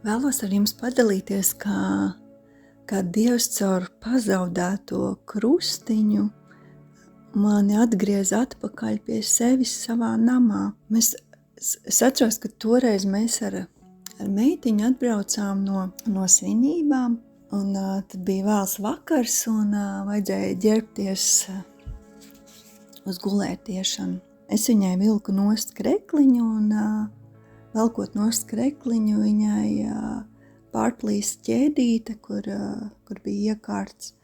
Vēlos ar jums padalīties, kā Dievs caur pazaudēto krustiņu mani atgriez atpakaļ pie sevis savā namā. Es atceros, ka toreiz mēs ar meitiņu atbraucām no svinībām, un tad bija vēls vakars, un vajadzēja ģērbties uz gulētiešanu. Es viņai vilku nost krekliņu, un velkot nost krekliņu, viņai pārplīst ķēdīte, kur bija iekārts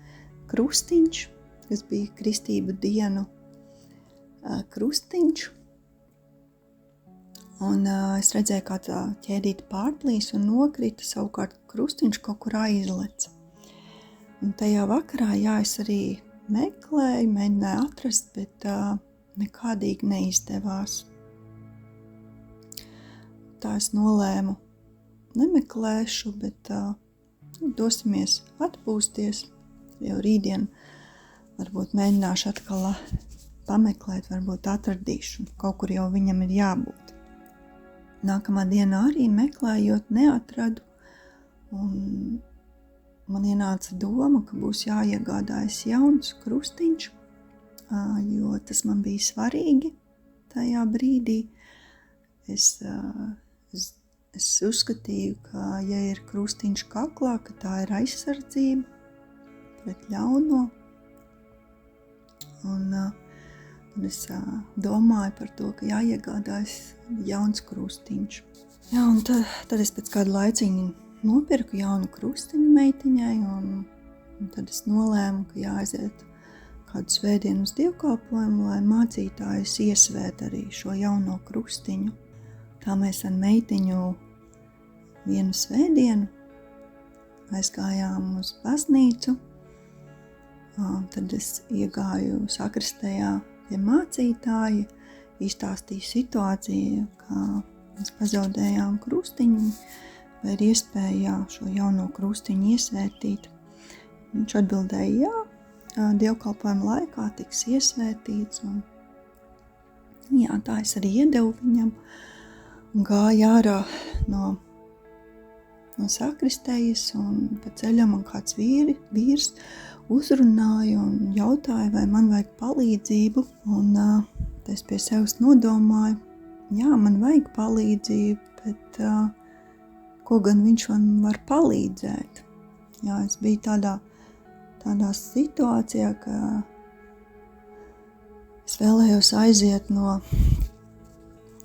krustiņš, kas bija Kristību dienu krustiņš. Un es redzēju, kā tā ķēdīte pārplīs un nokrita, savukārt krustiņš kaut kur aizleca. Un tajā vakarā, es arī meklēju, mēģināju atrast, bet nekādīgi neizdevās. Tā es nolēmu nemeklēšu, bet dosimies atpūsties, jau rītdien varbūt mēģināšu atkal pameklēt, varbūt atradīšu, kaut kur jau viņam ir jābūt. Nākamā dienā arī meklējot neatradu, un man ienāca doma, ka būs jāiegādājas jauns krustiņš, jo tas man bija svarīgi tajā brīdī. Es uzskatīju, ka, ja ir krustiņš kaklā, ka tā ir aizsardzība pret ļauno. Un tad es domāju par to, ka jāiegādājas jauns krustiņš. Un tad es pēc kāda laiciņa nopirku jaunu krustiņu meitiņai, un tad es nolēmu, ka jāaiziet kādu svētdienu uz dievkalpojumu, lai mācītājs iesvēt arī šo jauno krustiņu. Tā mēs ar meitiņu vienu svētdienu aizgājām uz baznīcu. Tad es iegāju sakristējā pie mācītāja, izstāstīju situāciju, kā mēs pazaudējām krustiņu, vai ir iespēja šo jauno krustiņu iesvētīt. Viņš atbildēja, dievkalpojuma laikā tiks iesvētīts. Un, tā es arī iedevu viņam. Un gāja ārā no sakristējas, un pa ceļam man kāds vīrs uzrunāja un jautāja, vai man vajag palīdzību. Un es pie sevis nodomāju, man vajag palīdzību, bet ko gan viņš man var palīdzēt? Es biju tādā situācijā, ka es vēlējos aiziet no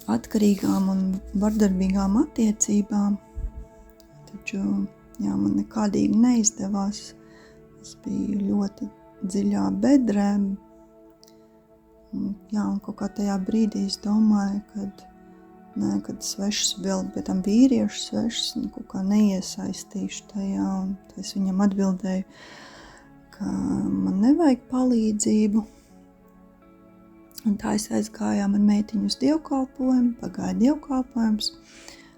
atkarīgām un vardarbīgām attiecībām, taču man nekādīgi neizdevās. Es biju ļoti dziļā bedrē. Un kaut kā tajā brīdī es domāju, kad svešus vēl, bet tam vīriešu svešus kaut kā neiesaistīšu tajā. Un es viņam atbildēju, ka man nevajag palīdzību. Un tā es aizgājām ar meitiņu uz dievkalpojumu, pagāja dievkalpojums,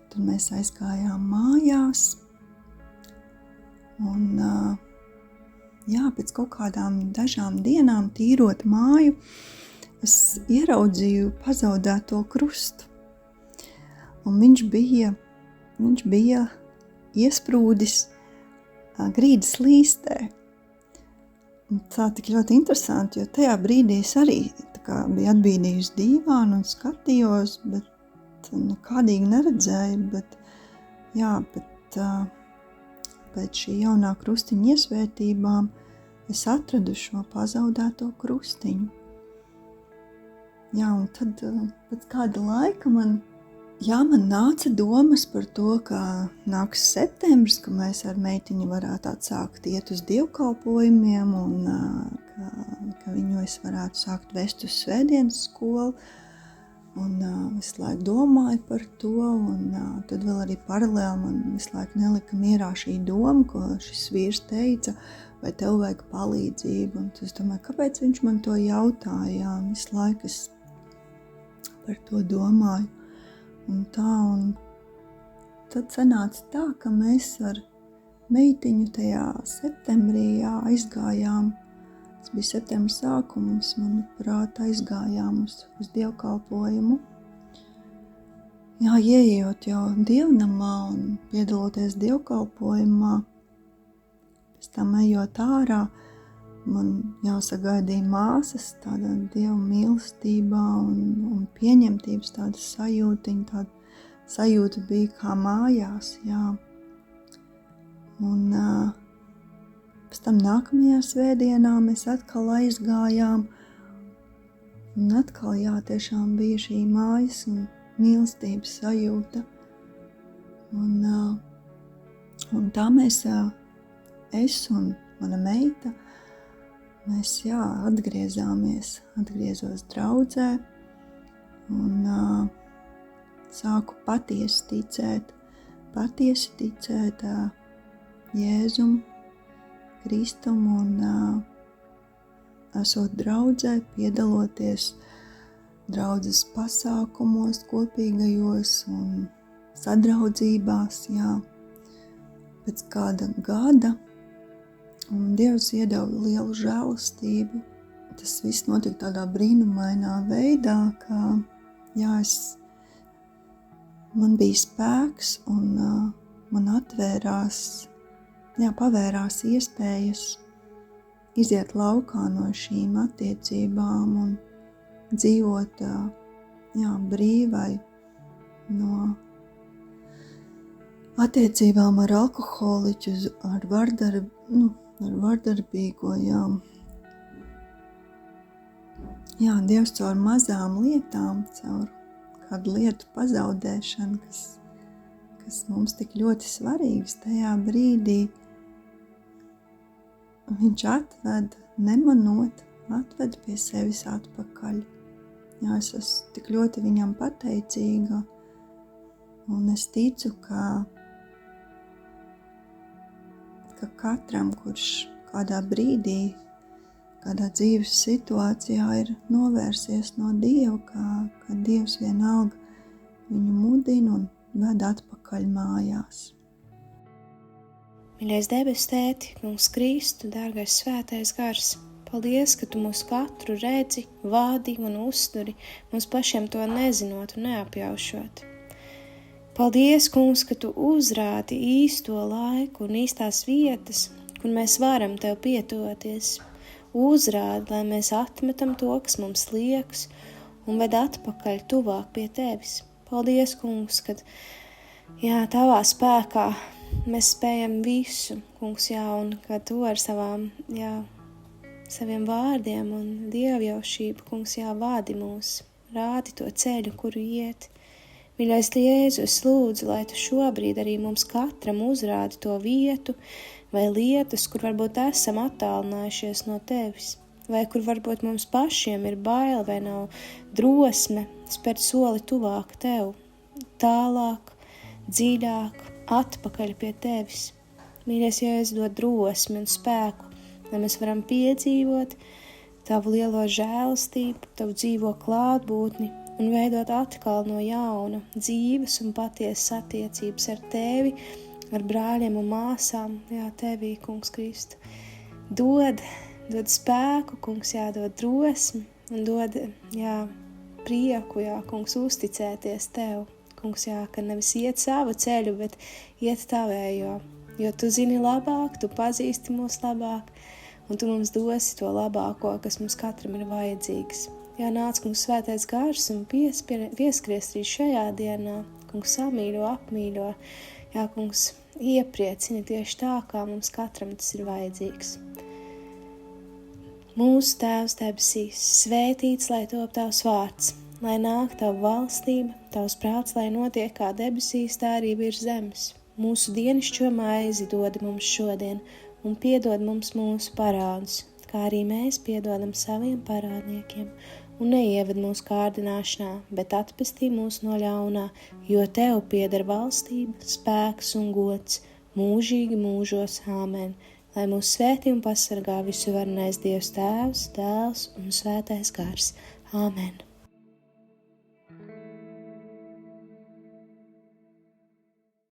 tad mēs aizgājām mājās. Un pēc kaut kādām dažām dienām tīrot māju, es ieraudzīju pazaudēto krustu. Un viņš bija iesprūdis grīdas līstē. Un tā tik ļoti interesanti, jo tajā brīdī es arī bija atbīdījusi dīvānu un skatījos, bet nekādīgi neredzēju, bet pēc šī jaunā krustiņa iesvētībām es atradu šo pazaudēto krustiņu. Un tad pēc kāda laika man nāca domas par to, ka nāks septembris, ka mēs ar meitiņu varētu atsākt iet uz dievkalpojumiem un ka viņu es varētu sākt vest uz svētdienas skolu. Un visu laiku domāju par to, un tad vēl arī paralēli man visu laiku nelika mierā šī doma, ko šis vīrs teica, vai tev vajag palīdzību. Un es domāju, kāpēc viņš man to jautāja? Visu laiku es par to domāju. Un tad sanāca tā, ka mēs ar meitiņu tajā septembrī aizgājām. Tas bija septembra sākums, manuprāt, aizgājām uz dievkalpojumu. ieejot jau dievnamā un piedaloties dievkalpojumā, pēc tam ejot ārā, man jāsagaidīja māsas tādā Dieva mīlestībā un pieņemtības tāda sajūtiņa, tāda sajūta bija kā mājās, jā. Un pēc tam nākamajā svētdienā mēs atkal aizgājām, un atkal, jā, tiešām bija šī mājas un mīlestības sajūta. Un tā mēs, es un mana meita, mēs, jā, atgriezos draudzē un sāku patiesi ticēt Jēzum, Kristum un esot draudzē, piedaloties draudzes pasākumos, kopīgajos un sadraudzībās, jā, pēc kāda gada. Un Dievs iedeva lielu žēlastību. Tas viss notika tādā brīnumainā veidā, ka, jā, man bija spēks un man pavērās iespējas iziet laukā no šīm attiecībām un dzīvot, jā, brīvai no attiecībām ar alkoholiķu, ar vardarbīgo, jā. Jā, Dievs caur mazām lietām, caur kādu lietu pazaudēšanu, kas mums tik ļoti svarīgs tajā brīdī, viņš atved, nemanot, atved pie sevis atpakaļ. Jā, es esmu tik ļoti viņam pateicīga, un es ticu, ka katram, kurš kādā brīdī, kādā dzīves situācijā ir novērsies no Dieva, ka Dievs vienalga viņu mudina un ved atpakaļ mājās. Mīļais debes Tēti, Kungs Kristu, dārgais svētais gars, paldies, ka Tu mūs katru redzi, vādi un uzturi, mums pašiem to nezinot un neapjaušot. Paldies, Kungs, ka Tu uzrādi īsto laiku un īstās vietas, kur mēs varam Tev pietuvoties. Uzrādi, lai mēs atmetam to, kas mums liekas, un ved atpakaļ tuvāk pie Tevis. Paldies, Kungs, kad, jā, Tavā spēkā mēs spējam visu, Kungs, jā, un ka Tu ar saviem vārdiem un dievjaušību, Kungs, jā, vādi mūs, rādi to ceļu, kuru iet. Mīļais Jēzu, es lūdzu, lai Tu šobrīd arī mums katram uzrādi to vietu vai lietas, kur varbūt esam attālinājušies no Tevis, vai kur varbūt mums pašiem ir bail vai nav drosme spērt soli tuvāk Tev, tālāk, dziļāk, atpakaļ pie Tevis. Mīļais Jēzu, dod drosmi un spēku, lai mēs varam piedzīvot Tavu lielo žēlastību, Tavu dzīvo klātbūtni un veidot atkal no jauna dzīves un patiesas attiecības ar Tevi, ar brāļiem un māsām, jā, Tevī, Kungs Kristu. Dod spēku, Kungs, jā, dod drosmi un dod, jā, prieku, jā, Kungs, uzticēties Tev. Kungs, jā, ka nevis iet savu ceļu, bet iet Tavējo, jo Tu zini labāk, Tu pazīsti mūs labāk, un Tu mums dosi to labāko, kas mums katram ir vajadzīgs. Jā, nāc, Kungs, svētais gars un pieskaries arī šajā dienā. Kungs, samīļo, apmīļo. Jā, Kungs, iepriecini tieši tā, kā mums katram tas ir vajadzīgs. Mūsu Tēvs debesīs, svētīts, lai top Tavs vārds, lai nāk Tava valstība, Tavs prāts, lai notiek kā debesīs, tā arī virs zemes. Mūsu dienascho maizi dod mums šodien un piedod mums mūsu parādus, kā arī mēs piedodam saviem parādniekiem. Un neieved mūsu kārdināšanā, bet atpestī mūs no ļaunā, jo Tev pieder valstība, spēks un gods, mūžīgi mūžos. Āmen. Lai mūs svētī un pasargā visu varenais Dievs Tēvs, Dēls un Svētais Gars. Āmen.